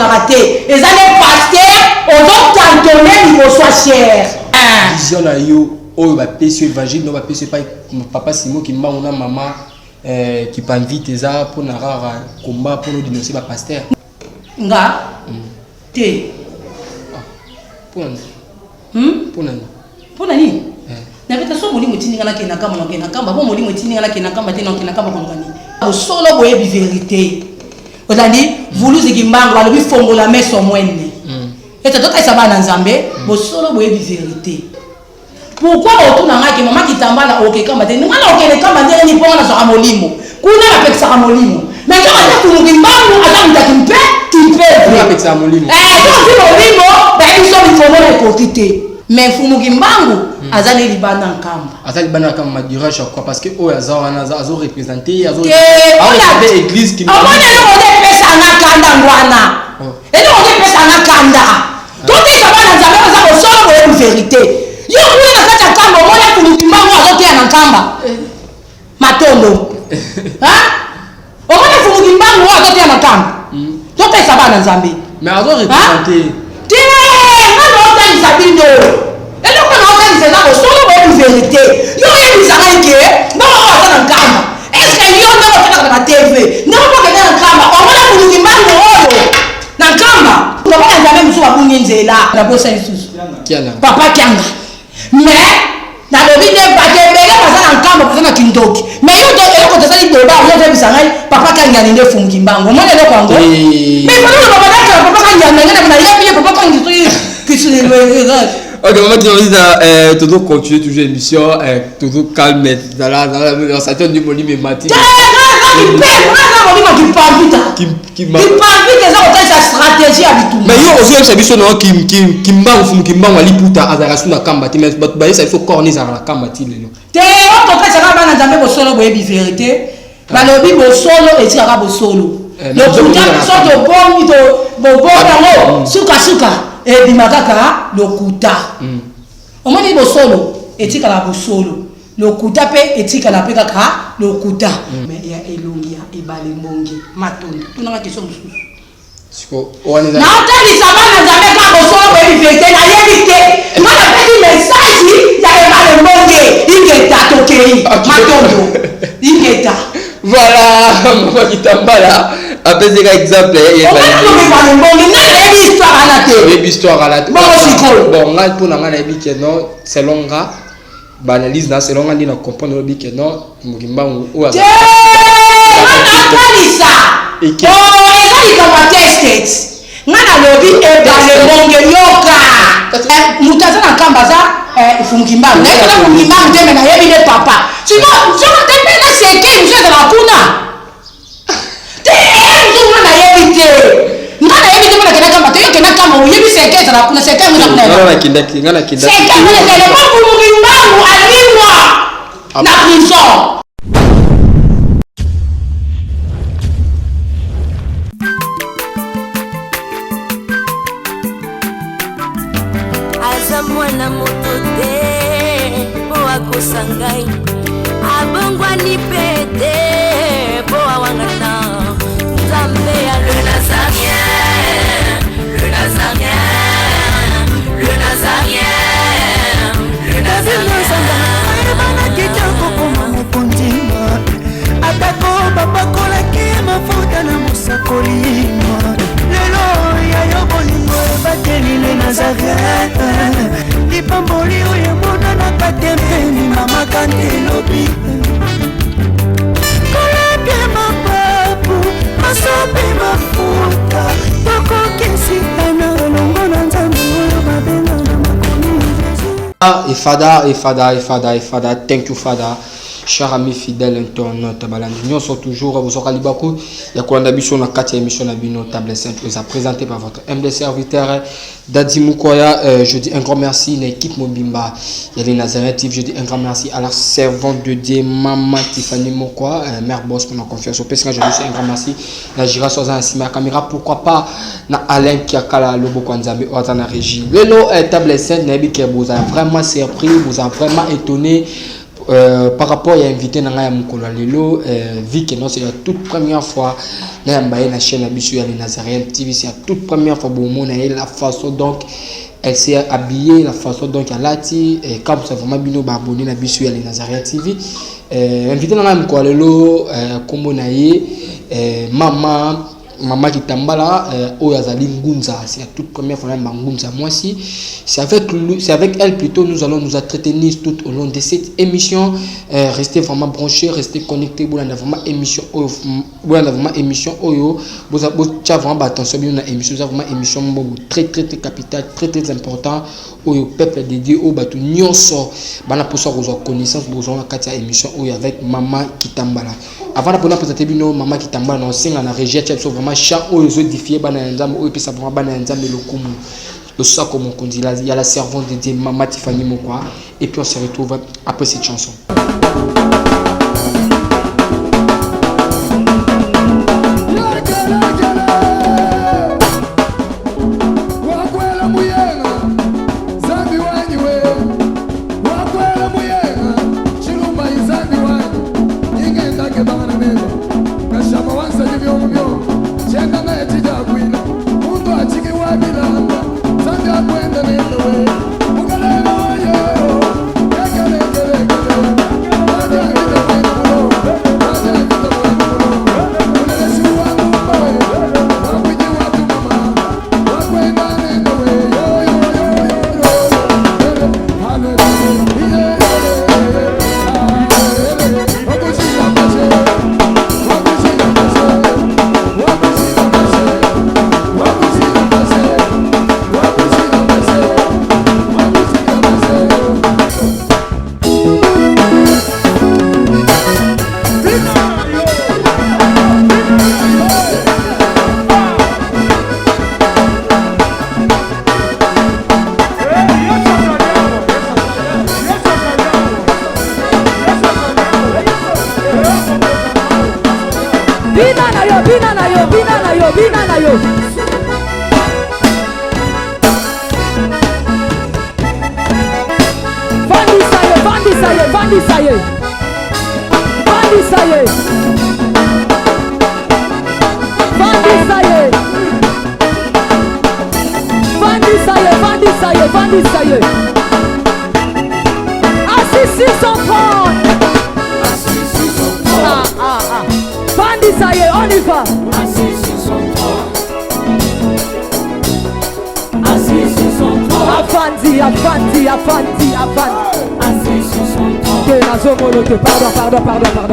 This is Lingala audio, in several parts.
raté. Et ça les pasteurs, on doit cantonner niveau soit cher. Vision na yo, oh va pécer évangile, non va pécer pas papa Simon qui m'a on a maman qui pas invité ça pour na rara combat pour nous dénoncer ba pasteur. Nga. Té. Pour nani? Pour nani? Pour nani? Na vita so moli mutini ngala kena kama na kena kama, bon moli mutini ngala kena kama tena kena kama kwa ngani. Au solo boye bi vérité. Otandi vulu zikimbango alobi fongo la meso mwene. Et toi ça va dans Zambé, bo solo boye bi vérité. Pourquoi otuna ngaki mama kitambala oke kama tena ngala oke kama tena ni ponga na so amolimo. Kuna na peksa amolimo. Mais quand on a tout kimbango ata mtakimpe, kimpe. Kuna peksa amolimo. Donc si molimo, ba ils sont il faut les quantité. Mais fumu kimbango azali libanda nkamba. Azali libanda nkamba madira chaque fois parce que oh azo représenter azo église qui. On est pesa ngakanda ngwana. Et nous on est pesa ngakanda. Donc ça va dans Zambé ça au solo une vérité. Yo kuna na kata kamba on est fumu kimbango azote na nkamba. Matondo. Hein? On est fumu kimbango azote na nkamba. Donc ça va dans Zambé. Mais azo représenter. Sabino. Et donc on a fait ça au solo une vérité. Yo y a que non on va dans kamba. Est-ce que yo non on va dans TV? Non on va dans kamba. On va pour nous imano oyo. Na kamba. On va pas jamais muso wa kunyenze là. Na bossa isusu. Kiana. Papa Kianga. Mais na lobi de bakebele baza na kamba baza na kindoki. Mais yo to ko tsali doba yo te bisangai papa Kianga ni ndefu mkimbango. Mwana leo kwango. Mais pas le papa Kianga papa Kianga na yebi papa Kianga ok, on va dire toujours continuer toujours l'émission, toujours calme dans la station du Moli mais Mati. Qui mais yo aussi ça biso non qui mba wali puta azarasu na kambati mais ba ça il faut corner ça la kambati lelo. Te on to pesa ka bana jambe bo solo boye bi vérité. Ba lobi bo solo et tika ka bo solo. Le puta so to bon bo yango suka et bimakaka lokuta. Omoni bo solo etika la bo solo. Lokuta pe etika la pe kaka lokuta. Mais il y a elongia ebale mongi matondo. Tuna question mususu. Siko wana na otali sabana jambe ka bo solo bo vérité na yebite. Ngana pe message ya ebale mongi ingeta tokei matondo. Ingeta. Voilà, maman Kitambala. Après c'est un exemple histoire à la tête. Bon, on a pour la maladie que non, c'est long gars. Analyse là, c'est long on dit on comprend le que non, Mugimba ou à ça. Et que il va tester. Ngana lobi e bale monge yoka. Mutaza na kambaza fungimba. Na fungimba ndeme na yebi ne papa. Sinon, je ne te pas c'est que nous sommes dans la kuna. Ngana yebi kama kena kama teyo kena kama uyebi sekeza na kuna sekeza mna kuna ngana kindaki sekeza mna kena kwa mumimbangu alimwa na prison. Azamwana motote po akosangai abongwa ni pete po awangata. Le Nazarien, le Nazarien, le Nazarien, le Nazarien. Atako babakola ke mafuta na musakolima. Lelo ya yo bolingo bateli le Nazarien. Lipamboli oyo mona na katempeni mama kantelobi. Kolabye mapapu. Masope mafuta Toko kesi Ana longo na nzambu Ulo mabena na makoni Fada, thank you Fada. Chers amis fidèles internautes, nous sommes toujours vous aurez Libakou. Il y a quoi d'ambition dans 4e émission de Table Sainte. Vous a présenté par votre humble serviteur Dadi Mukoya. Je dis un grand merci à l'équipe Mobimba. Il y a les Nazareth. Je dis un grand merci à la servante de Dieu, Maman Tiffany Mokoya, mère boss pour nos confiance. Au PSK, je dis un grand merci à la Gira Sosa Sima Caméra. Pourquoi pas à Alain Kiakala Lobo Kwanzambi ou à la régie. Le Table Sainte, vous a vraiment surpris, vous a vraiment étonné. par rapport à invité Nanga Mukolo Lelo, vu que c'est la toute première fois na la chaîne Abisu les Nazarien TV, c'est la toute première fois pour moi la façon donc elle s'est habillée, la façon donc elle a dit et comme ça vraiment bien abonné na Bisu les Nazarien TV. Invité Nanga Mukolo Lelo comme maman qui tambala Oyazali Ngunza, c'est la toute première fois Ngunza. Moi aussi, c'est avec elle plutôt nous allons nous entretenir tout au long de cette émission. Restez vraiment branchés, restez connectés. Vous avez vraiment émission Oyo. Vous avez vraiment attention bien à émission. Vous avez vraiment émission très capitale, très important. Oyo peuple dédié au batu nyonso. Bana pour ça vous avez connaissance, vous avez une émission Oyo avec maman qui tambala. Avant de présenter bino maman qui tambala dans singa na régie tchèque vraiment chant Oyo zodifié bana nzambe Oyo pesa vraiment bana nzambe lokumu. Le soir comme on dit, il y a la servante dédiée Maman Tiffany Mokwa. Et puis on se retrouve après cette chanson.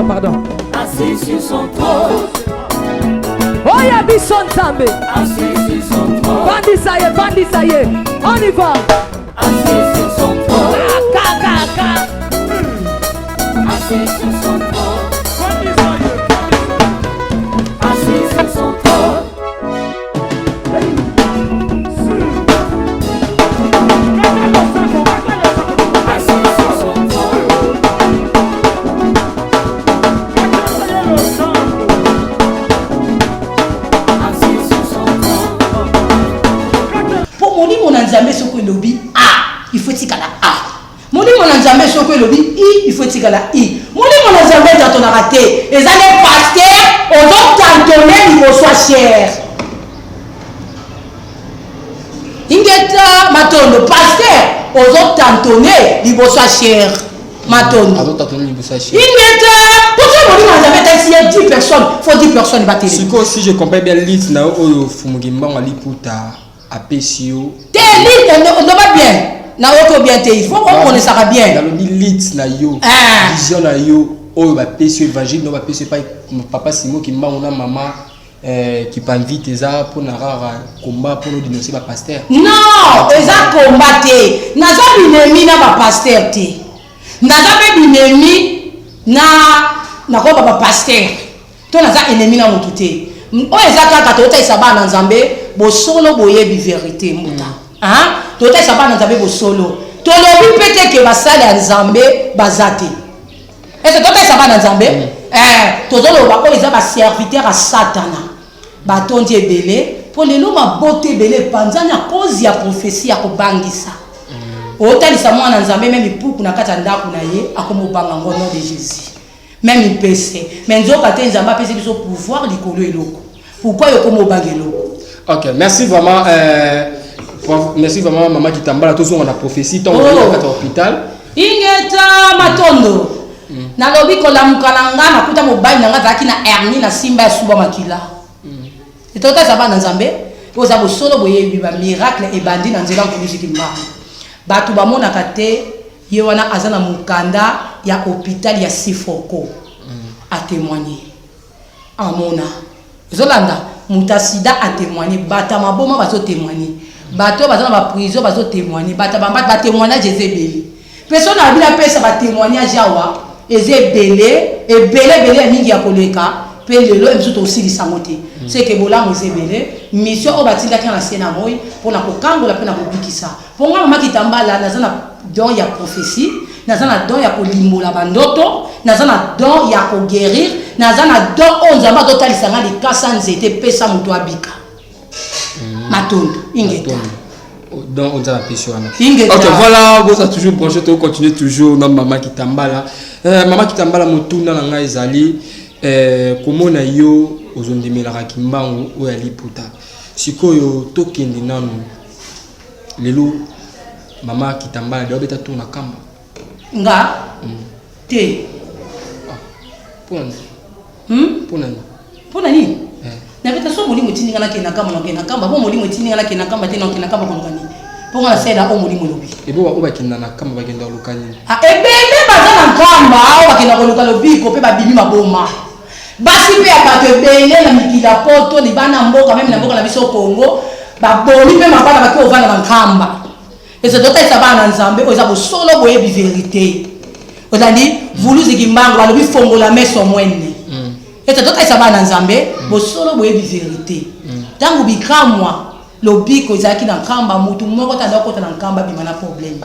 Pardon. Assis sur son trône. Oh, y'a Bisson Zambé. Assis sur son trône. Bandi, ça y est, on y va. Assis sur son trône. Assis sur son trône. Assis sur son trône. Il faut tirer la A. Mon livre n'a jamais choqué le I, il faut tirer la I. Mon livre n'a jamais dans ton raté. Les années pasteurs, on doit t'entonner, il faut soit cher. Ingeta, maton, le pasteur, on doit t'entonner, il faut soit cher. Maton. On doit t'entonner, il faut soit cher. Ingeta, pourquoi mon livre n'a jamais t'essayé 10 personnes, il faut 10 personnes battre. Si je comprends bien l'île, na o fumugimba on ali puta à PCO. T'es l'île, on va bien. Na auto bien il faut qu'on connaisse ça bien. Dans le lit na yo. Vision na yo. Oh ba PCO évangile, non ba PCO pas papa Simon qui m'a on a maman qui pas invité ça pour na rara combat pour nous dénoncer ba pasteur. Non, eza combattre. Na za binemi na ba pasteur té. Na za binemi na ko ba pasteur. To na za ennemi na mutu té. O eza kaka to ta saba na Nzambe, bo solo boyebi vérité muta. Hein? To ta saba na Nzambe bo solo. To lobi pété que ba sala ya Nzambe bazate. Est-ce que to ta saba na Nzambe? To zolo ba ko eza ba serviteur à Satana. Ba tondi ebele pour lelo ma beauté belé panzana cause ya prophétie ya kobangisa. otalisa mwana nzambe même ipuku na kati ya ndako na ye akomobanga ngo nom de Jésus même ipese mais nzoka te nzambe apesi biso pouvoir likolo eloko pourquoi yokomobanga eloko. Ok, merci vraiment maman Kitambala tous on a prophétie tant à l'hôpital ingeta matondo na lobi ko lamukalanga na kuta mobali na ngazaki na hernie na simba ya suba makila etota za bana nzambe oza bosolo boyebi ba miracle e bandi na nzela ngulusi kimba batu bamona kate ye wana azana mukanda ya hôpital ya Sifoko a témoigner amona zolanda mutasida a témoigner bata maboma bazo témoigner bato bazana ba prison bazo témoigner bata bamba ba témoignage ezebeli personne a bila pesa ba témoignage yawa ezebele ebele mingi ya koleka pe lelo emsuto aussi lisangote c'est que bola mozebele mission o batinda kana sena moyi pona kokangola pe na kobikisa ponga mama Kitambala nazana don ya prophétie nazana don ya kolimbola bandoto nazana don ya ko guérir nazana don onzamba totalisanga likasa nzete pesa muto abika matondo ingeta donc on a la question. Ok, voilà, vous avez toujours branché, vous continuez toujours dans Maman Kitambala. Maman Kitambala motuna na ngai ezali comment na yo ozondemelaka kimbangu oyo ali puta. Sikoyo tokende nanu. Lelo Maman Kitambala de obeta tuna kamba. Nga te. Pona ni? Na beta so molimo tindinga na kena kamba bo molimo tindinga na kena kamba kono kani ponga na seda o molimo lobi ebo ba kinda na kamba bakenda lokani ebebe bazana kamba o bakenda koluka lobi ko pe babimi maboma basi pe abato ebele na mikila poto libana mboka même na mboka na biso Kongo baboli pe mabana baki ovana na kamba ese dota isabana nzambe oza bo solo boyebi vérité ozandi vuluzi kimbango balobi fongola meso mwene et tout ça va dans Zambé bosolo boyebi vérité tangu bikamwa lobiko ezaki na kamba mutu moko tanda kota na kamba bimana problème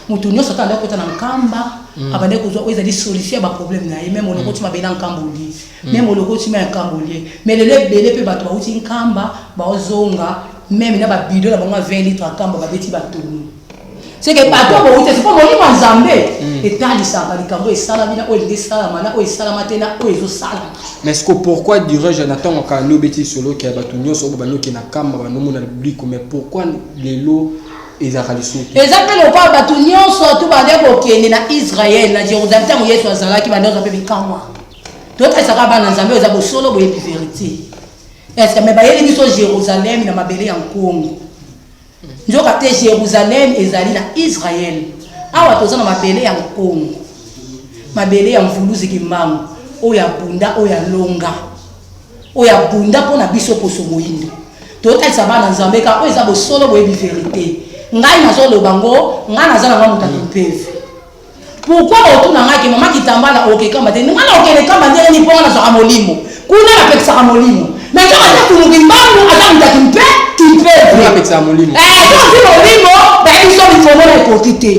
mutu nyoso tanda kota na kamba abande ko ezali solution ba problème na ye même on okoti mabena nkamba oli même on okoti ma nkamba oli mais le belé pe bato ba uti nkamba ba ozonga même na ba bidon na bango 20 litres nkamba ba beti batonu c'est que bato bo uti c'est pas moni kwa Zambé etali sanga likambo esala bina o ndesala mana o esala matena o ezo sala. Mais est-ce que pourquoi dirais Jonathan quand nous beti solo qui a battu nyoso ba no ki na kamba ba no mona public mais pourquoi les lots ezakali soki ezapelo pa batu nyoso tu ba de bokende na Israël na Jérusalem tango Yesu azalaki ba ndoza pe bikamwa to ta saka bana Nzambe eza bo solo bo yebi vérité est-ce que me ba yeli biso Jérusalem na mabele ya Kongo njoka te Jérusalem ezali na Israël awa tozana mabele ya Kongo mabele ya mvuluzi kimbangu oya bunda oya longa oya bunda pona biso poso moyindo totalisa bana Nzambe ka oyo eza bo solo boyebi vérité ngai nazolo bango ngai nazana nga muta mpeve pourquoi otuna ngaki Mama Kitambala okekamba te ngana okele kamba ndele ni pona za molimo kuna na pekisa molimo mais quand on a tout le monde a muta mpeve na pekisa molimo donc molimo ba biso bifomo na quantité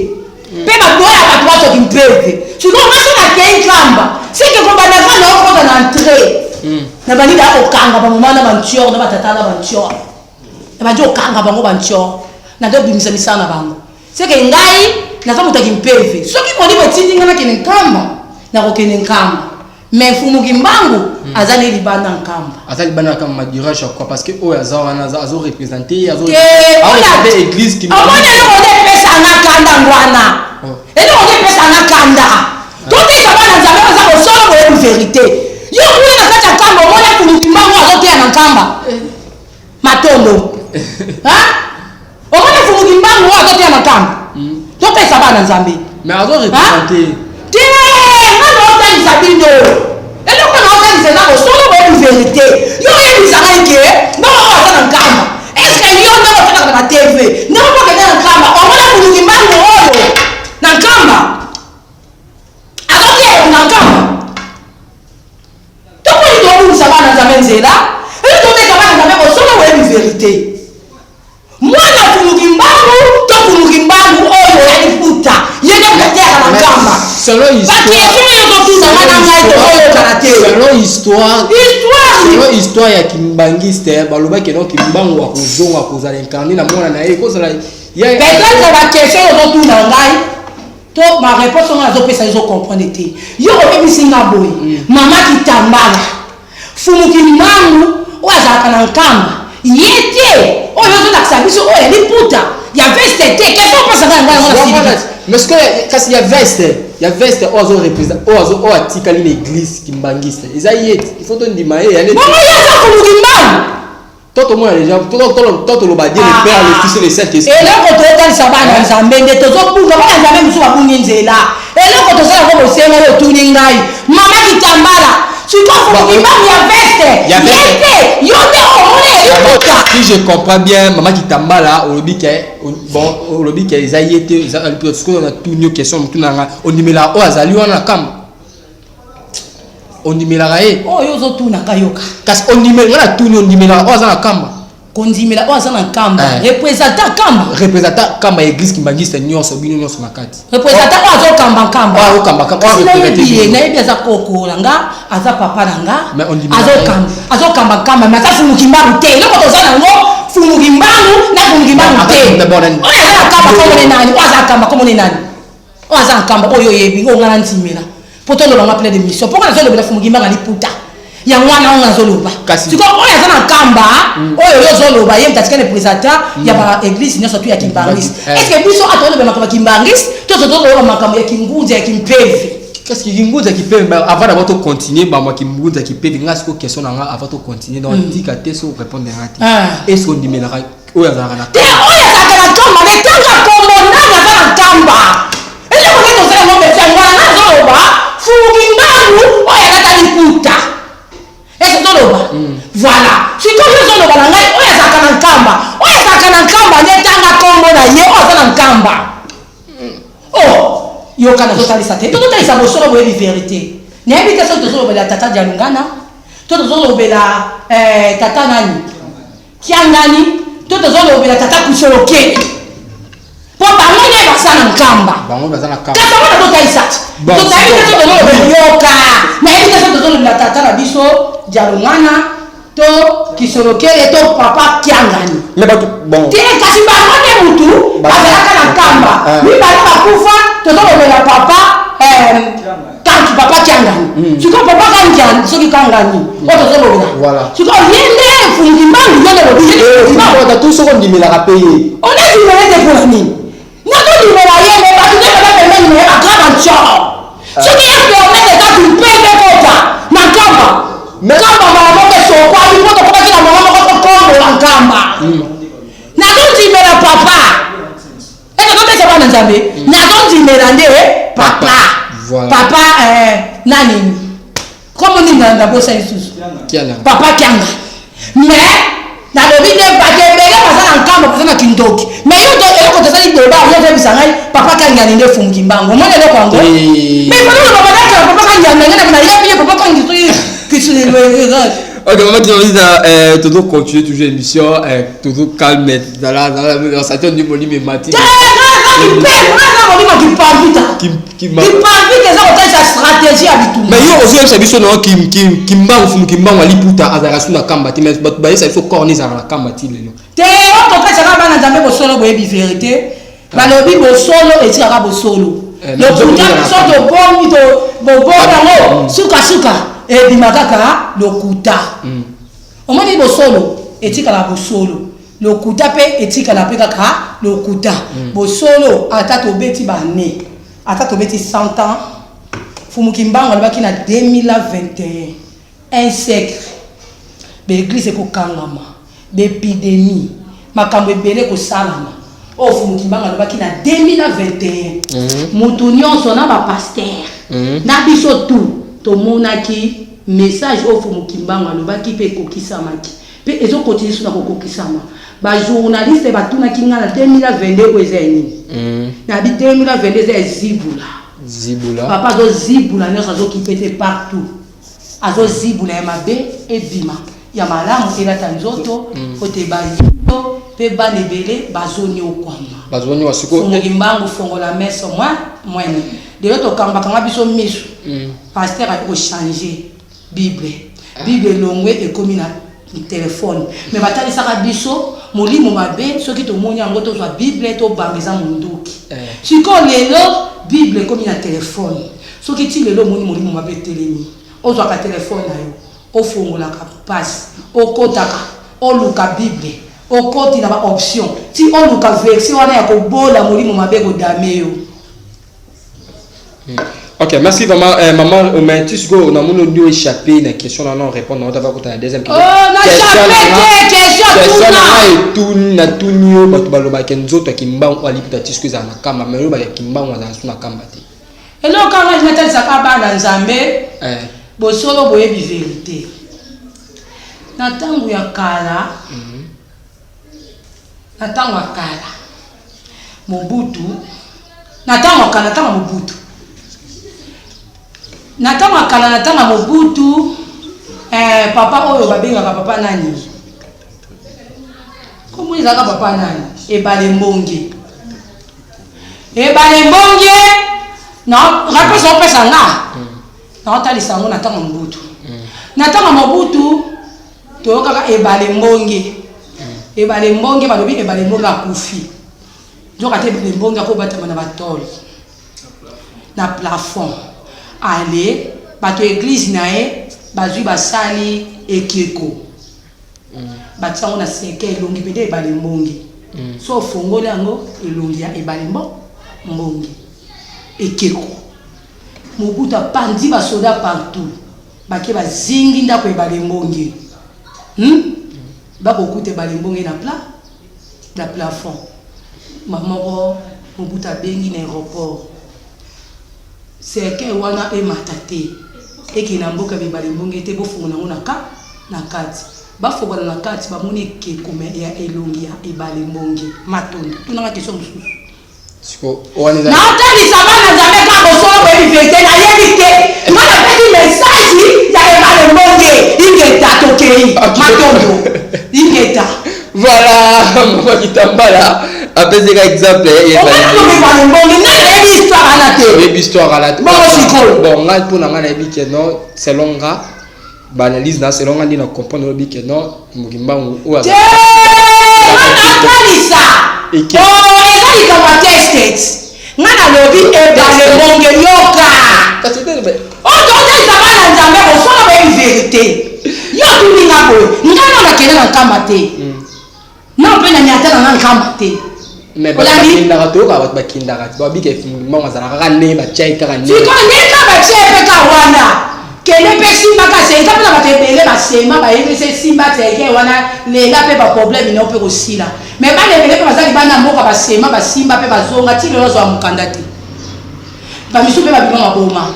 pe ba doya ba twaso mpeve tu non ma na kei kamba c'est que quand bana va na okota na entrée na bani da okanga ba mama na bantior na batata na bantior na bajo okanga bango bantior na do bimisa misana bango c'est que ngai na zamuta kimpeve soki moni betindinga na kene nkamba na kokene nkamba mais fumu kimbangu azali libana nkamba azali libana kamba madirage quoi parce que o azawana azo représenter azo azo église qui amona no de pesa na kanda ngwana et no de pesa na kanda tout est bana Nzambe baza ko solo bo vérité yo kuna na kata kamba mona fumu kimbangu azote na nkamba matondo omona fumu kimbangu azote na nkamba tout est bana Nzambe mais azo représenter Sabino et donc on a dit ça solo bo vérité yo yebi zanga ke no on va na nkamba est-ce que yo no va na TV no va na nkamba on va na kulimbango oyo na nkamba azote na nkamba to ko ndo bu sabana Nzambe nzela et to te sabana Nzambe ko solo bo vérité mwana kulimbango to kulimbango oyo ya puta yendo katia na nkamba selon histoire ya kimbangiste baloba ke no kimbango wa kuzonga kozala incarné na mwana na ye kozala Peut-être ma question aujourd'hui dans ngai. To ma réponse on a zopesa ils comprendre été. Yo obi singa boy. Mama kitambala. Fumu kimangu wazaka na nkamba. Yete. Oh yo to biso oh ya liputa. Ya veste te. Qu'est-ce qu'on passe dans mais ce que quand il y a veste ozo représente ozo atikali l'église kimbangiste. Ezayet. Il faut donner des mailles. Maman ya za fumu kimangu. Toto moi les gens toto lo badie le père le fils et le Saint-Esprit. Et là quand tu regardes ça va dans Zambende tozo bunga ba jamais musu babungi nzela. Et là quand tu ça ko bosenga yo tuni ngai. Mama kitambala. Tu comprends il y a veste. Yete. Yo te si je comprends bien maman kitambala olobi ke bon olobi ke ezayete parce que on a tout une question tout nanga on dimela o azali wana kama. On dit milarae. Oh yo zo tuna kayoka. Parce on dit milarae tout on dit milarae o azana kamba. Qu'on dit milarae o azana kamba. Représentant kamba. Représentant kamba église kimbangiste nyonso bino nyonso makati. Représentant o azo kamba kamba. O kamba kamba. Na yebi aza koko langa aza papa langa. Azo kamba kamba mais ça fumu kimbaru te. Loko tozana ngo fumu kimbaru na fumu kimbaru te. O aza kamba comme nani? O aza kamba comme nani? O aza kamba oyo yebi ngo ngana ntimela. Pourtant on a plein de missions. Pourquoi on a le fumugimba ngali puta? Ya mwana on a zoloba. Tu comprends on a na kamba, oyo yo zoloba yem tatika le présentant ya ba église nyo surtout ya Kimbangis. Est-ce que biso atone be makamba Kimbangis, to to makambo ya Kingunza ya Kimpevi. Qu'est-ce que Kingunza qui peut avant d'abord de continuer ba moi Kingunza qui peut venir ce question nga avant de continuer donc dikaté so répondre ngati. Est-ce qu'on dit melaka oyo azaka na. Te oyo azaka na kamba, mais tanga kombo na azaka na kamba. Est-ce que on est dans ce moment na zoloba? Fumugimbangu oya kata liputa. Est-ce que zoloba? Voilà. Si quand je zoloba na ngai oya zaka na nkamba. Oya zaka na nkamba netanga kombo na ye oya na nkamba. Oh, yo kana totalisa te. Totalisa bo solo bo yebi vérité. Na yebi te so to zoloba la tata Dialungana. To zoloba la tata nani? Kiangani. To zoloba la tata Kusoloke. Pour bango ne basana nkamba. Bango basana nkamba. Kasa wana totaisati. Totaisa to zoloba yoka. Na yebi te so to zoloba la tata na biso Dialungana. To Kisoloke et to papa Kiangani. Mais bon. Te kasi bango ne mutu bazalaka na nkamba. Mi bana bakufa to zoloba la papa quand papa Kiangani. Tu comprends papa Kiangani soki Kiangani. Oto zoloba. Voilà. Tu comprends yende fungimbangu yende lobi. On tout ce qu'on dit mais la payer. On est libéré pour la nuit. Nous sommes libérés, mais parce que nous avons fait un grand job. Ce qui est permis de faire une paix de quota. Ma camba. Mais quand on va avoir des choses, il faut que la maman va prendre la camba. Nous avons dit, mais la papa. Et nous avons dit, c'est pas dans nous avons dit, mais papa. Papa, nani. Comme on dit dans la bosse, papa Kianga. Mais. Na lobi de bakebele basana nkamba basana kindoki mais yo to ko tsali doba yo te bisangai papa Kiangani ne fungimbango mwana le kwango mais papa papa Kiangani na yebi papa Kiangani kisule ok maman qui dit toujours continuer toujours émission toujours calme dans la station du Moli mais matin mais yo aussi ça biso no kimbango fumu kimbango aliputa azara suna kamba ti mais ba ça il faut corner za la kamba ti lelo te on to pesa kaba na zambe bo solo bo yebi vérité ba lobi bo solo et tira bo solo le puta so to bon to bo bo suka et bimakaka lokuta on m'a dit bo solo et tira la bo solo lokuta pe etika la pe kaka lokuta bo solo ata to beti ba ne ata to beti 100 ans fumukimbango albaki na 2021 un siècle l'église ko kangama d'épidémie makambo ebele ko salama o fumukimbango albaki na 2021 mutu nyonso na ba pasteur na biso to monaki message o fumukimbango albaki pe kokisamaki pe ezo continue na kokokisama ba journaliste batunaki nga na 2022 ko ezeni na 2022 c'est zibula papa zo zibula nyoso zo kipete partout azo zibula ya mabe ebima ya malamu elata nzoto kote bayito pe banebele bazoni okwama bazoni wasiko ngimbangu fongola meso mwene de l'autre kamba kanga biso misu pasteur a ko changer bible longwe et comme na téléphone mais batali saka biso molimo mabe soki tomoni yango tozwa bible tobangisa mondoki sikoyo lelo bible ekomi na telefone soki ti lelo omoni molimo mabe etelemi ozwaka telefone na yo ofungolaka pasi okotaka oluka bible okoti na baoption ti oluka version wana ya kobola molimo mabe kodame yo. Ok, merci maman. Maman, mais tu sais que on a mon audio échappé la question là non répondre on va côté la deuxième question. Oh, na échappé question tout na tout nio ba baloba kenzo to kimba on ali peut-être ce que ça na kamba mais ba kimba on za suna kamba te. Et là quand je m'attends ça ka ba na nzambe bo solo boye bi vérité. Na tangu ya kala na tangu ya kala Mobutu na tangu kala tangu Mobutu natanga kala natanga Mobutu papa oyo babengaka papa nani komo izaka papa nani ebale mbonge na rapesa opesa nga na otalisa ngo natanga Mobutu natanga Mobutu toyokaka ebale mbonge balobi ebale mbonge akufi nzoka te ebale mbonge akobatama na batole na plafond ale bato église nae bazui basali ekeko batango na seke elongi pede ebale mbongi so fongoli yango elongi ya ebale mbongi ekeko Mobutu apandi basoda partout bake bazingi ndako ebale mbongi bakokuta ebale mbongi na plafond mamoko Mobutu abengi na aéroport c'est que wana e matate et qui na mboka bibale mbonge te bofungo nango na kati bafogola na kati bamoni ke kome ya elongi ya ebale mbonge matondo tunanga question mususu siko wana na tali sabana nzambe ka bosolo bo vérité na yebite ngana peti message ya ebale mbonge ingeta tokei matondo ingeta voilà maman Kitambala après c'est exemple histoire à la bon nga pour na ngana bi ke non selon nga banalise na selon nga ndina comprendre bi ke non mugimba ou eza likamba tested ngana lobi ebale mbonge yoka ototelisa bana nzambe bosolo boyebi vérité yo tuninga boye ngana nakende na nkamba te na mpe na nyatala na nkamba te mais bakindaka toyoka bato bakindaka babika efungulima bazalaka kaka ndenge batiai kaka siko ndenge batie mpe ka wana kende mpe simba kasi eza mpena bato ebele basema bayebisa simba teke wana lela mpe baproblème ino mpe kosila mais bana ebele mpe bazali bana mboka basema basimba mpe bazonga ti lelo ozwa mokanda te bamisu mpe babima maboma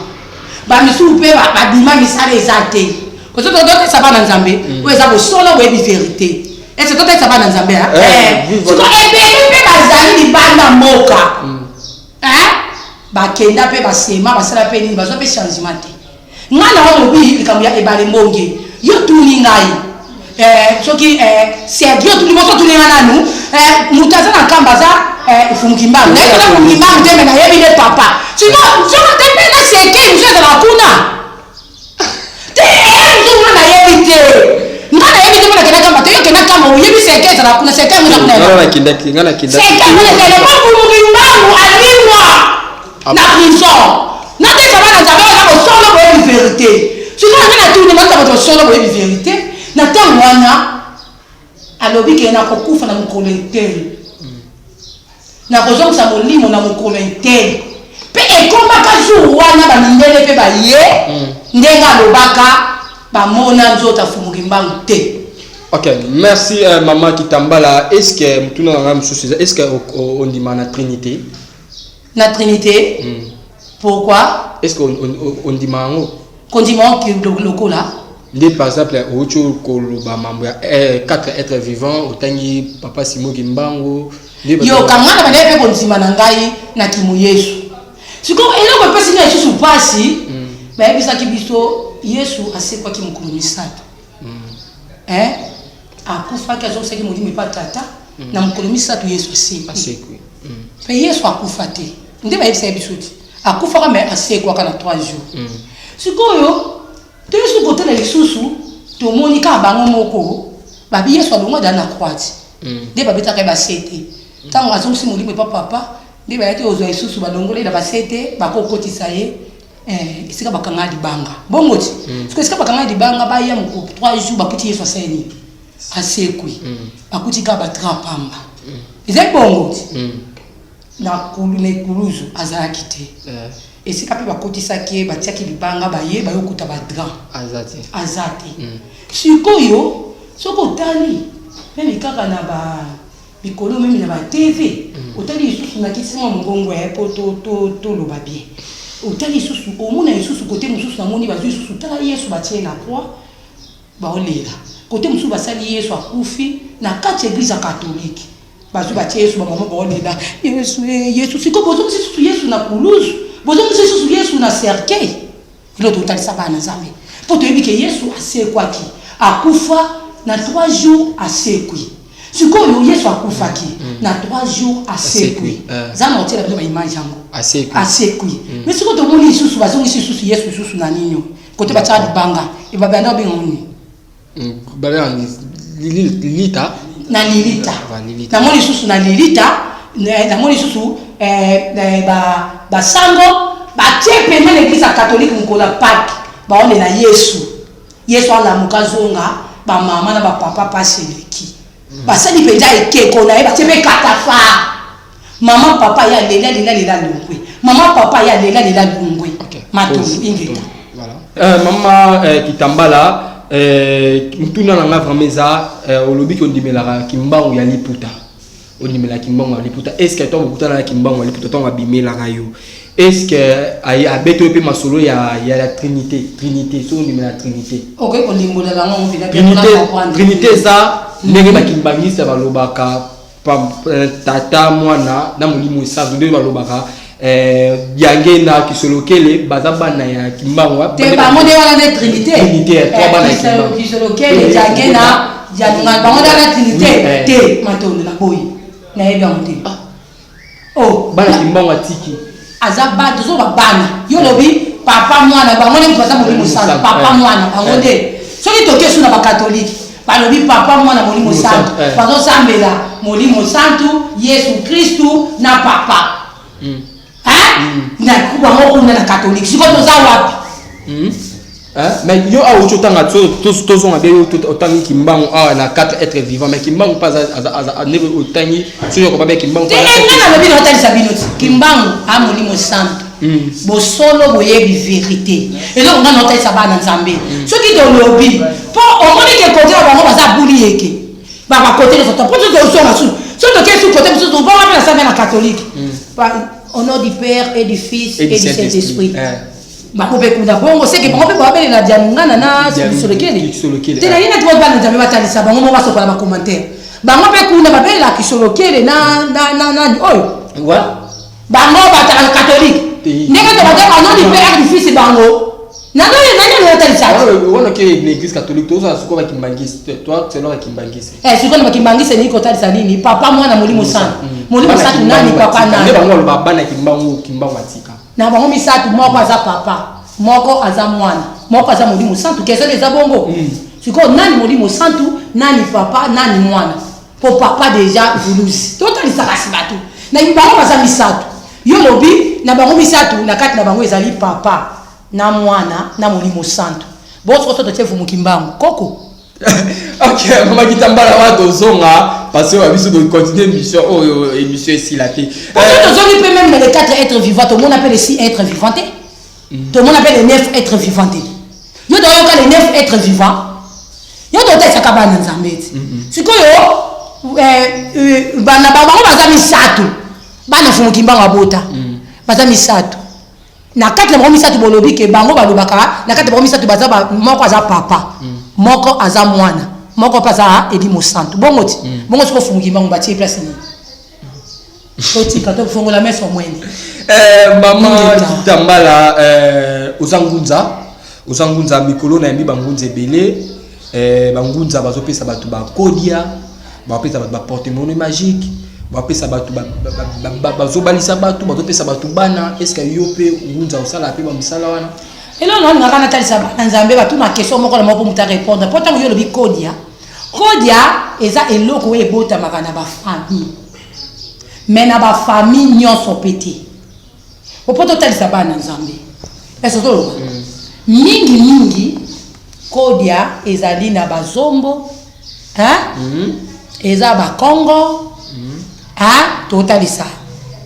bamisu mpe babima misala eza te kosotototesa bana nzambe oyo eza bosolo boyebi vérité est-ce que tu as pas dans Zambie hein tu dois aider pe bazali libanda moka hein bakenda pe basema basala pe ni bazo pe changement te ngana wa lobi likambo ya ebale mbonge yo tuni ngai soki Sergio tuni moto tuni nanu mutaza na kambaza fungimba na iko na fungimba mteme na yebi le papa sino sio tepe na seke mzee za kuna te ndio na yebi te ngana yebi te mona kena kamba te kena kamba yebi seke za kuna seke mona kuna ngana kinda seke mona kena fungimba alimwa na prison na te sabana za bana ko solo bo yebi vérité sino ngana tuni na kamba to solo bo yebi vérité na tango wana alobi ke na kokufa na mokolo interne na kozongisa molimo na mokolo interne mpe ekomaka jour wana bamindele mpe baye ndenge alobaka bamona nzoto afumuki mbangu te. Ok, merci maman Kitambala. Est-ce que mutuna nga msusu est-ce que on dit na Trinité? Na Trinité? Pourquoi? Est-ce qu'on dit mango? Qu'on dit mango qui loko là? Ndé par exemple ocho koloba mambo ya 4 êtres vivants otangi papa Simo Kimbango yo kamwana bade pe konzima na ngai na kimu Yesu siko eloko pesi na Yesu pasi ba ebisa kibiso Yesu asekwa ki mukulu misatu akufa ka zo seki mulimi pa tata na mukulu misatu Yesu asekwa pe Yesu akufa te nde ba ebisa biso ti akufa ka me asekwa kana 3 jours siko yo Yesu kote na lisusu tomoni ka bango moko babi Yesu alonga dana kwati nde babetaka basete ntango azongisi molimo epa papa nde bayaki ozwa lisusu balongoli na basete bakokotisa ye esika bakanga libanga bongo ti siko esika bakanga libanga baya moko 3 jours bakuti yesu aseni asekwi bakuti ka batra pamba ezali bongo ti na kuluzu azalaki te esika mpe bakotisaki batiaki libanga baye bayokuta badra aza te sikoyo soki otali meme kaka na mikolo meme na batv otali lisusu nakisinga mongongo ya po toloba bien otali lisusu omona lisusu kote mosusu namoni bazwi lisusu tala yesu batie na croix baolela kote mosusu basali yesu akufi na kati eglise catholique bazwi batie yesu bamama baolela yesu siko bozongisi lisusu yesu na kuluzu bozongisi lisusu yesu na cercueil ilo totalisa bana nzambe mpo toyebi ke yesu asekwaki akufa na 3 jours asekwi sikoyo yesu akufaki na 3 jours asekwi zana otela bino baimage yango asekwi mais siko tomoni lisusu bazongisi lisusu yesu lisusu na nini kote batia libanga ebabanda bengoni lilita na lilita namoni lisusu na lilita namoni lisusu basango batie pene l'église catholique mkola Pâques baolela yesu alamuka zonga bamama na bapapa paseleki basali penza ekeko na ye batie mpe katafa mama papa ya lela lungwe mama papa ya lela lungwe matoni ingeta mama Kitambala mutuna na nga vraiment eza olobi ki ondimelaka kimbangu ya liputa ondimela kimbangu ya liputa est-ce que toi bokutana na kimbangu ya liputa to ngabimelaka yo est-ce que abeto pe masolo ya la trinité so ondimela trinité okay ondimbola la ngo vina trinité ça ndenge bakimbangisa balobaka tata mwana na molimo sa nde balobaka yange na kisolokele bazabana ya kimbangu te ba monde wana de trinité trois bana ya kisolokele yange na yanunga ba monde wana trinité te matondo na boyi na yeba muti oh bana kimbangu atiki azaba dozo babana yo lobi papa mwana ba monde mtu azamu molimo sa papa mwana ba monde soki tokesu na ba catholique balobi papa mwana molimo santu bazosambela molimo santu Yesu Kristu na papa na kuba moko na catholique siko toza wapi mais yo a ochotanga tozonga be otangi kimbangu na 4 êtres vivants mais kimbangu pas a nebe otangi so ko ba kimbangu te ngana lobi na otali sabinoti kimbangu a molimo santu bosolo boyebi vérité et donc ngana otali sabana nzambe soki to lobi po omoni ke côté ba bango baza buli yeke ba côté les autres pour tout so na su so to ke su côté so ba ba na sa na catholique au nom du Père et du Fils et du Saint-Esprit. Bakope kuna bongo seke bango pe babele na dianungana na kisolokele. Tena yina tuwa bana nzambe batalisa bango mo basokola ba commentaire. Bango pe kuna babele la kisolokele na oyo. Wa? Bango batala catholique. Ndenge to batala au nom du Père et du Fils bango. Nani batalisa. Wona ke l'église catholique toza suko ba kimbangisi. Toi c'est là kimbangisi. Suko na kimbangisi ni ko talisa nini? Papa mwana molimo sana. Molimo sana nani papa nani? Bango lo babana kimbangu atika. Na bango misatu moko aza papa moko aza mwana moko aza molimo santu kesele eza bongo siko nani molimo santu nani papa nani mwana po papa déjà vulusi totalisa kasi batu na bango baza misatu yo lobi na bango misatu na kati na bango ezali papa na mwana na molimo santu boso to tefu mukimbangu koko ok mama Kitambala wato zonga parce que abiso de continuer mission émission ici la té on peut même les 4 êtres vivants tout le monde appelle les 6 êtres vivants tout le monde appelle les 9 êtres vivants yo doit y les 9 êtres vivants yo doit être kabana nzambe sikoyo bana bango baza misatu bana fumukimbango abota baza misatu na kati na bango misatu bolobi ke bango balobaka na kati na bango misatu baza moko aza papa moko aza mwana moko paza elimo santu bongo ti bongo siko fumukimbango batie place ni oti kato fungola mesa mwene mama Kitambala uzangunza mikolo na yembi bangunza ebele bangunza bazopesa batu ba kodia bapesa batu ba porte-monnaie magique bapesa batu bazobalisa batu bazopesa batu bana est-ce que yo pe ngunza osala pe ba musala wana elo non ngaka na talisa bana nzambe batu na question moko na moko muta répondre pourtant yo lobi kodia Kodia eza eloko ebota makana ba famille. Mais na ba famille nyonso pété. Opoto talisa bana nzambe. Est-ce que mingi Kodia ezali na bazombo, hein? Eza ba Congo, hein? Totalisa.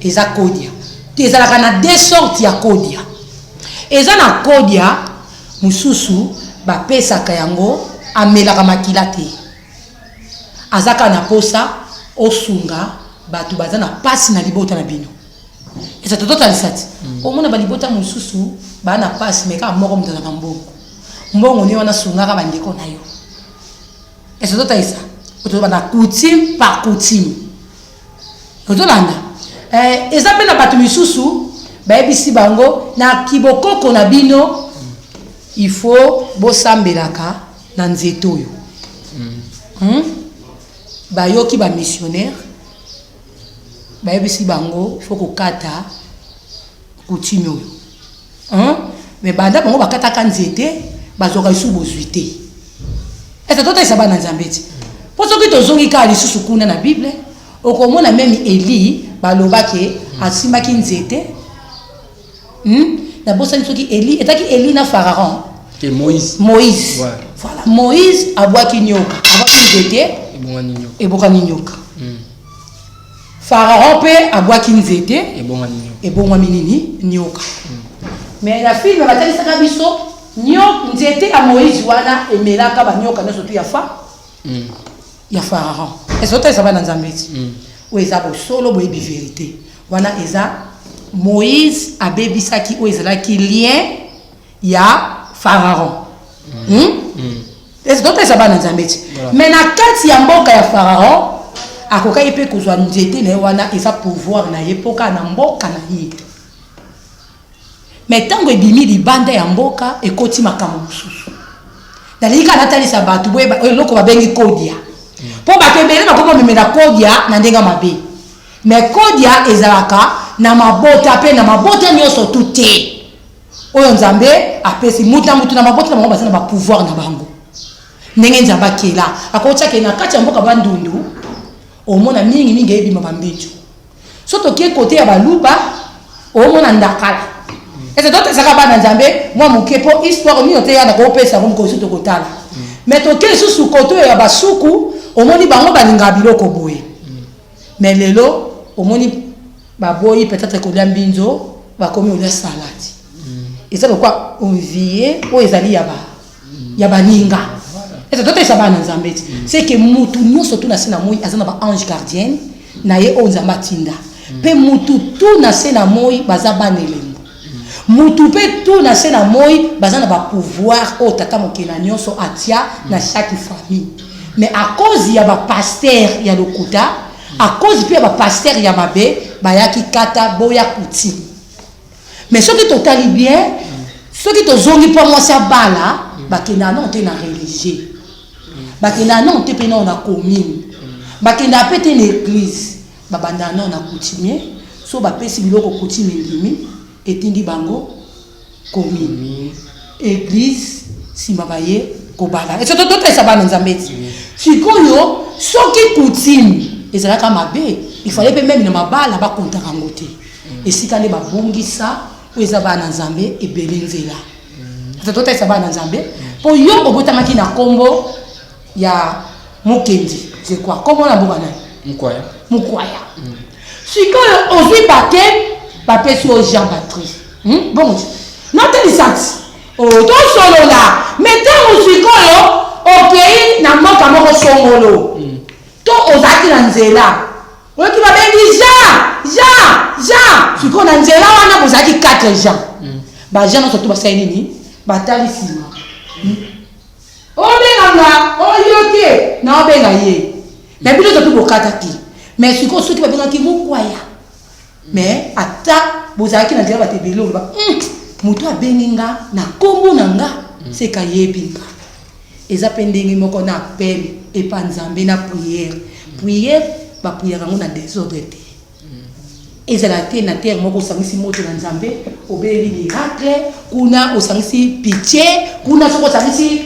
Eza Kodia. Ezalaka na deux sortes ya Kodia. Eza na Kodia mususu ba pesaka yango amelaka makila te. Azaka na posa osunga batu baza na pasi na libota na bino. Eza totalisa ti. Omona ba libota mususu ba na pasi meka moko mutana na mbongo. Mbongo ni wana sungaka bandeko na yo. Eza totalisa. Otoba na coutume par coutume. Otolanda. Eza pe na batu misusu ba ebisi bango na kibokoko na bino il faut bosambelaka na nzeto yo. Ba yoki ba missionnaire ba ebisi bango il faut kokata coutume yo. Mais banda bango bakata ka nzete bazoka isu bozuite. Eza totalisa bana nzambe ti. Poso ki tozongi ka lisusu kuna na Bible okomona même Eli balobaki asimaki nzete. Na bosa nsoki Eli etaki Eli na Pharaon et Moïse. Moïse. Ouais. Voilà, Moïse abwaki nyoka, abwaki nzete ebokani nyoka. Pharaon pe abwaki nzete ebongwami nini nyoka. Mais la fille batalisaka biso nyoka nzete ya Moïse wana emelaka ba nyoka nyonso tu ya Pharaon. Est-ce que ça va dans Nzambe? Oui, ça va solo boyebi vérité. Wana eza Moïse abebisaki o ezalaki lien ya Pharaon. Est-ce que ça va dans Nzambe? Mais na kati ya mboka ya Pharaon akoka yepe kozwa nzete na wana eza pouvoir na yepoka na mboka na ye. Mais tango ebimi libanda ya mboka ekoti makambo mususu. Dalika natalisa batu boye eloko babengi Kodia. Po bakebele bakoma memela Kodia na ndenga mabe. Mais Kodia ezalaka na mabota pe na mabota nyonso tuté. Oyo Nzambe apesi mutu na mabota na bango basana ba pouvoir na bango. Ndenge Nzambe akela akotsa ke na kati ya mboka bandundu omona mingi ebima bambejo. Soto ke côté ya baluba omona ndakala. Et c'est d'autres ça va dans Nzambe moi muke po histoire ni oteya na ko pesa ko ko soto kotala. Mais to ke susu koto ya basuku omoni bango balinga biloko boye. Mais lelo omoni baboyi peut-être ko lia mbinzo bakomi olia salade. Et ça pourquoi on vie o ezali ya baninga. Et c'est d'autres ça va dans Nzambe. C'est que mutu nyonso tu na sina moi azana ba ange gardien na ye o Nzamba tinda. Pe mutu tu na sina moi baza banele. Mutu pe tout na sena moi bazana ba pouvoir o tata mokela nyonso atia na chaque famille. Mais à cause ya ba pasteur ya lokuta, à cause pe ba pasteur ya mabe, ba yaki kata boya coutume. Mais ce qui totali bien, ce qui to zongi pour moi ça bala, ba kena non te na religieux. Ba kena non te pe non na commune. Ba kena pe te na église, ba banda non na coutumier, so ba pesi biloko coutume ndimi. Etindi bango commune église simabaye kobala et surtout tout ça ba Nzambe sikoyo soki coutume ezalaka mabe il fallait même na mabala ba kontaka ngote esikane ba bongisa o ezaba na Nzambe ebelenzela tout ça ba Nzambe po yo obotamaki na kombo ya Mukendi c'est quoi comment na boka na Mukwaya sikoyo ozwi bake papier sur Jean-Baptiste. Bon, non, t'es dit ça. Oh, ton solo là. Mais tant que tu es au pays, n'a pas qu'à me solo. Toi, aux actes d'Anzela. Oui, tu m'as dit Jean. Tu connais Anzela, on a vous acquis 4 gens. Bah, Jean, surtout, bah, c'est nini. Bah, t'as les 6 mois. Oh, benga, oh, yoke. Non, benga, ye. Mais puis, surtout, pour 4 qui. Mais ce qui va bien, qui vous croyez. Mais ata bozaki na nzela batebelo ba mutu abeninga na kombo nanga c'est kayebinga eza pendenge moko na appel et pa Nzambe na prière ba prière ngona désordre te ezala te na terre moko sangisi moto na Nzambe obeli miracle kuna osangisi pitié kuna soko sangisi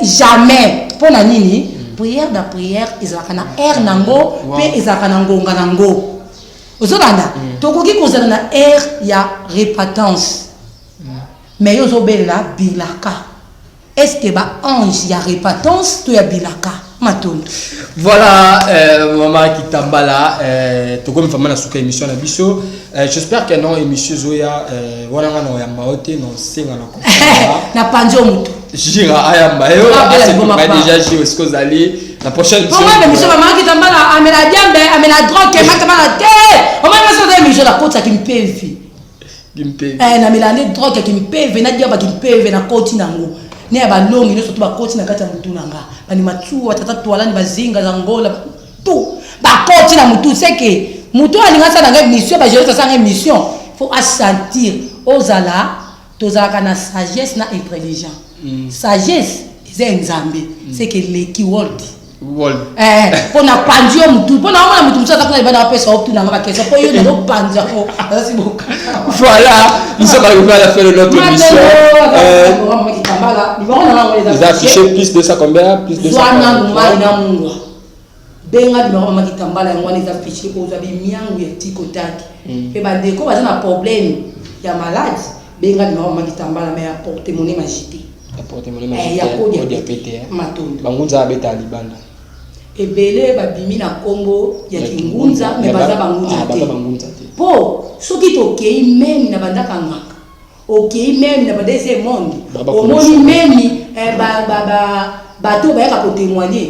jamais pona nini prière da prière ezalaka na air nango pe ezalaka na ngonga nango ozolanda tokoki kozala na air ya répatance mais yo ozobelela bilaka est-ce que ba ange ya répatance to ya bilaka matondo voilà maman Kitambala tokomi vraiment na suka émission na biso j'espère que non émission zoya wana ngana ya maote non singa na ko na panjo muto jira ayamba yo c'est pour déjà jouer ce que allez la prochaine émission pour moi émission maman Kitambala amena diambe amena drogue makamala te on va faire ça émission la côte qui me pevi na melande drogue qui me pevi na diamba qui me pevi na côte nango ne ya balongi nyonso to bakoti na kati ya mutu nanga bani matu batata toala ni bazinga za ngola tout bakoti na mutu seke mutu alinga sa na émission ba gérer sa émission faut assentir ozala tozalaka na sagesse na intelligent sagesse c'est nzambe c'est que le keyword pona pandio mutu pona mona mutu msata kana ibana pesa optu na ngaba kesa po yo ndo panja ko asi boka voilà nous sommes arrivés à la fin de notre émission vous affichez plus de ça combien plus de ça benga bima mama Kitambala ngwana ezaffiché ko zabi miangu ya tikotaki pe bandeko baza na problème ya malade benga bima mama Kitambala mais ya porte-monnaie magité ya kodi ya pété matondo bangunza abeta libanda ebele babimi na kombo ya kingunza me baza bangunza te po soki tokei memi na bandaka ngaka okei memi na badese monde omoni memi bato bayaka kotémoigner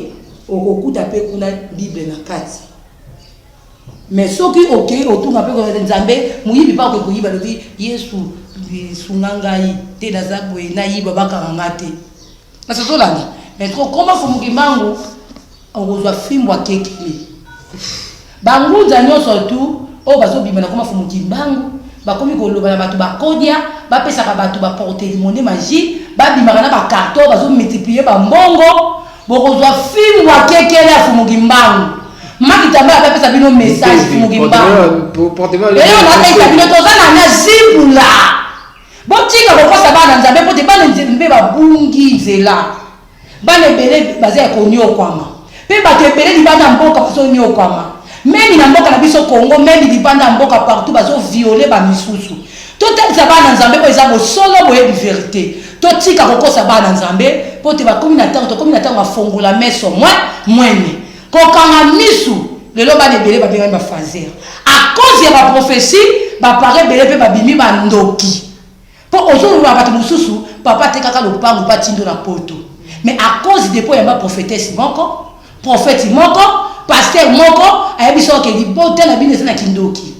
okokuta pe kuna bible na kati mais soki okei otunga pe ko nzambe muyibi pa ko koyiba lobi yesu sunangai te nazabwe na yiba bakanga te nasotolanga mais trop comment faut mukimangu on fimwa kekele bangunza nyonso tu o bazobima na koma fumu kimbangu bakomi koloba na bato bakodia bapesaka bato ba porte-monnaie magique babimaka na ba carton bazomultiplier ba mbongo bokozwa fimwa kekele ya fumu kimbangu maki Kitambala bapesa bino message fumu kimbangu porte-monnaie leo na kaisa bino tozana na zibula botika kokosa bana nzambe pote bana nzambe babungi nzela bana ebele bazaya konyokwama pe bato ebele libanda mboka bazonyokwama memi na mboka na biso Congo memi libanda mboka partout bazovioler bamisusu totalisa bana nzambe po eza bosolo boyebi vérité totika kokosa bana nzambe po te bakomi na ntango tokomi na ntango afongola meso mwene kokanga misu lelo bana ebele babengami bafazer à cause ya baprophétie bapare ebele mpe babimi bandoki po ozoloba bato mosusu papa te kaka lopango batindo na poto mais à cause de po ya baprophétesse moko prophète moko pasteur moko ayebiso ke libota na bino na kindoki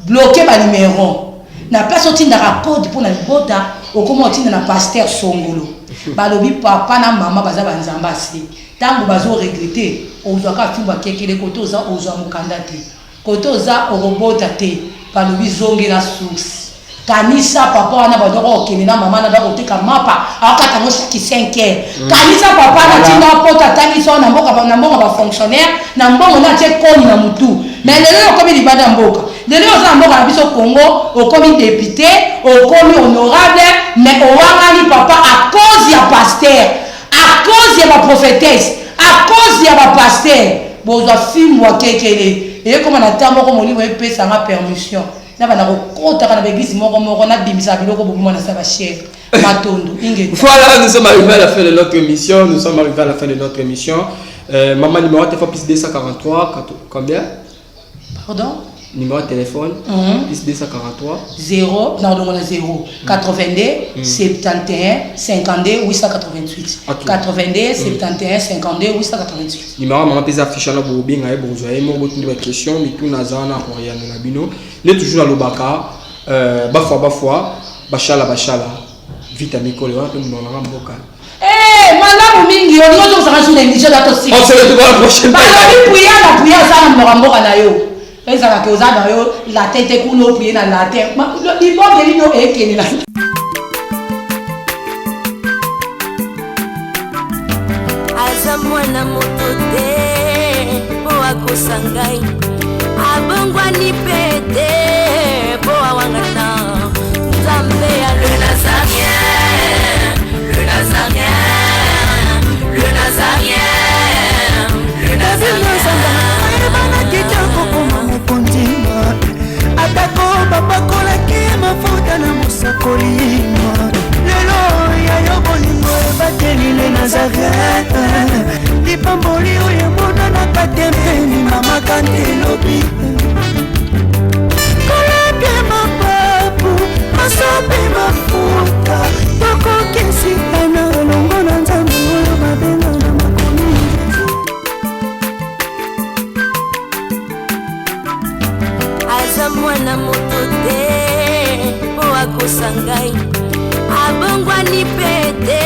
bloquer ba numéro na place otinda ka code pour na libota okoma otinda na pasteur songolo balobi papa na mama baza banzamba si tango bazo regretter ozwaka fimba kekele koto za ozwa mukanda te koto za orobota te balobi zongela source kanisa papa wana badoko okende na mama na dako teka mapa akata ngo chaque 5 heures kanisa papa na tinda pota tangiso na mboka ba fonctionnaire na mbongo na tie koni na mutu mais lelo okomi libanda mboka lelo oza mboka na biso Congo okomi député okomi honorable mais owangani papa à cause ya pasteur à cause ya ba prophétesse à cause ya ba pasteur bozwa fimwa kekele et comme na tambo ko molimo epesa nga permission na bana kokota kana l'église moko na bimisa biloko bomo na saba chef matondo inge. Voilà, nous sommes arrivés à la fin de notre émission. Maman numéro de téléphone plus 243 combien? Pardon? Numéro de téléphone plus 243 0 non non 0 82 71 52 888 82 71 52 888 numéro maman pesa affiché na bobinga e bonzo e mo botu de question mais tout nazana pour rien na bino le toujours à lobaka bafwa bashala vita mikole wana pe mbona mboka malamu mingi yo nyozo sanga sur l'émission là aussi on se retrouve la prochaine fois ba priya sana mboka na yo ezala ke ozana yo la tête kuno prier na la terre il faut bien no ekeni na aza mwana moto te po akosangai abongwani pete po awangata nzambe ya le nazarien mwana moto te po akosa ngai abongwani pe te